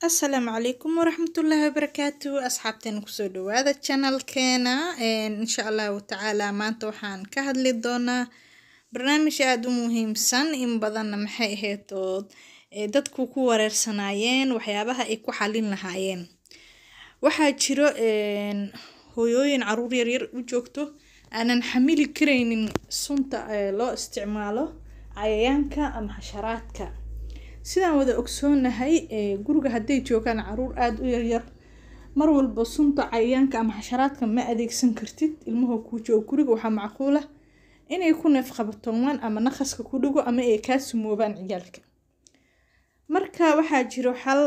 السلام عليكم ورحمة الله وبركاته أصحابتنا كسودو هذا الشانل كينا إن شاء الله تعالى ما توحان كهدلي دونا برنامج aad u muhiimsan in badanna maxay ahayd dadku ku wareersanayeen waxyaabaha ay ku xalin lahaayeen waxaa jiro hooyooyin caruur yar yar u joogto aanan xamili kareynin sunta loo isticmaalo cayayaanka ama xasharaadka sidaan wada ogsoonahay guriga haday joogaan caruur aad u yar yar mar walba sunta cayayaanka ama xasharaadka ma adeegsan kartid ilmuhu ku joogo guriga waxa macquul ah inay ku neef qabatoon ama naqaska ku dhigo ama ay ka sumoobaan ciyaalka marka waxaa jiro xal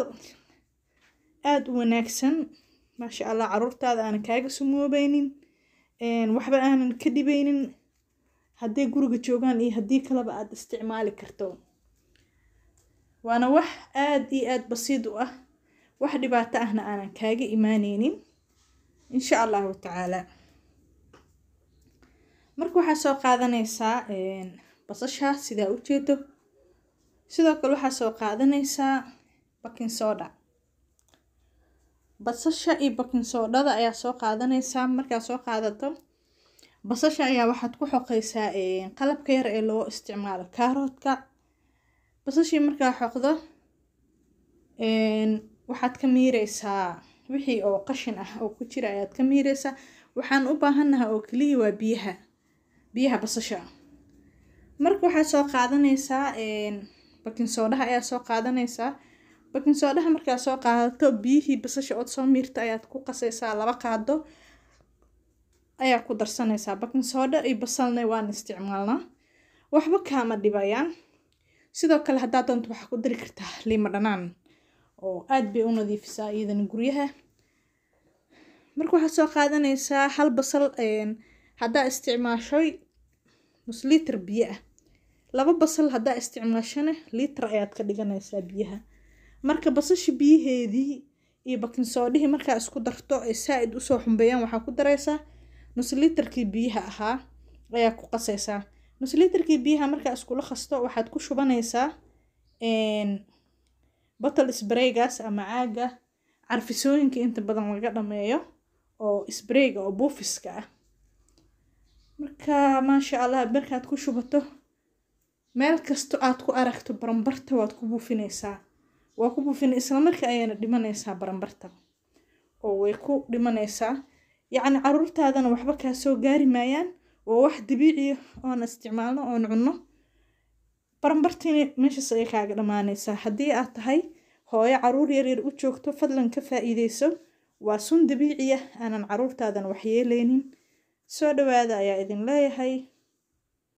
aad u wanaagsan ma sha Allah caruurtaada aan kaaga sumoobaynin waxba aanan ka dhibaynin haday guriga joogaan iyo hadii kaleba aad isticmaali karto waana wax aad iyo aad basiid u ah wax dhibaato ahna aanan kaaga iimaaneynin insha Allah ta'ala marka waxa soo qaadanaysaa basasha sida u jeedo sidoo kale waxa soo qaadanaysaa baking soda basasha iyo baking soda ayaa soo qaadanaysaa marka soo qaadato basasha ayaa waxaad ku xoqaysaa qalabka yar ee loo isticmaalo karootka basasha marka xoqdo waxaad ka miireysaa wixii oo qashin ah oo ku jira ayaad ka miireysaa waxaan u baahanahay oo kaliya waa biyaha basasha marka waxa soo qaadanaysaa baking soda ayaa soo qaadanaysaa baking soda marka soo qaadato biyihii basasha oo soo miirta ayaad ku qasaysaa 2 qaado ayaa ku darsanaysaa baking soda iyo basalna waan isticmaalnaa waxba kaama dhibayaan sidoo kale hadaa doonto waxa ku dari kartaa liin dhanaan oo aad bay u nadiifisaa iyadana guriyaha marka waxa soo qaadanaysaa hal basal hadaa isticmaashay nus litir biyo ah 2 basal hadaa isticmaashana litir ayaad ka dhiganaysaa biyaha marka basasha biyaheedii iyo baking soda marka isku darto ay saaid u soo xumbeeyaan waxa ku daraysaa nus litirkii biyaha ahaa ayaa ku qasaysaa nus litirkii biyaha marka isku la qasto waxaad ku shubanaysaa bottle spraygas ama caaga carfisooyinka inta badan laga dhameeyo oo sprayga oo buufiska ah marka ma sha Allah markaad ku shubato meel kasto aad ku aragto baranbarta waad ku buufinaysaa waa ku buufinaysaa marka ayana dhimanaysaa baranbarta oo way ku dhimanaysaa yacni caruurtaadana waxba ka soo gaari maayaan oo wax dabiici ah oo isticmaalno oo cunno baranbartina meeshaas ay kaaga dhamaanaysaa hadii aad tahay hooyo caruur yar yar u joogto fadlan ka faa'iideyso waa sun dabiici ah aanan caruurtaadan wax yeeleynin soo dhawaada ayaa idin leeyahay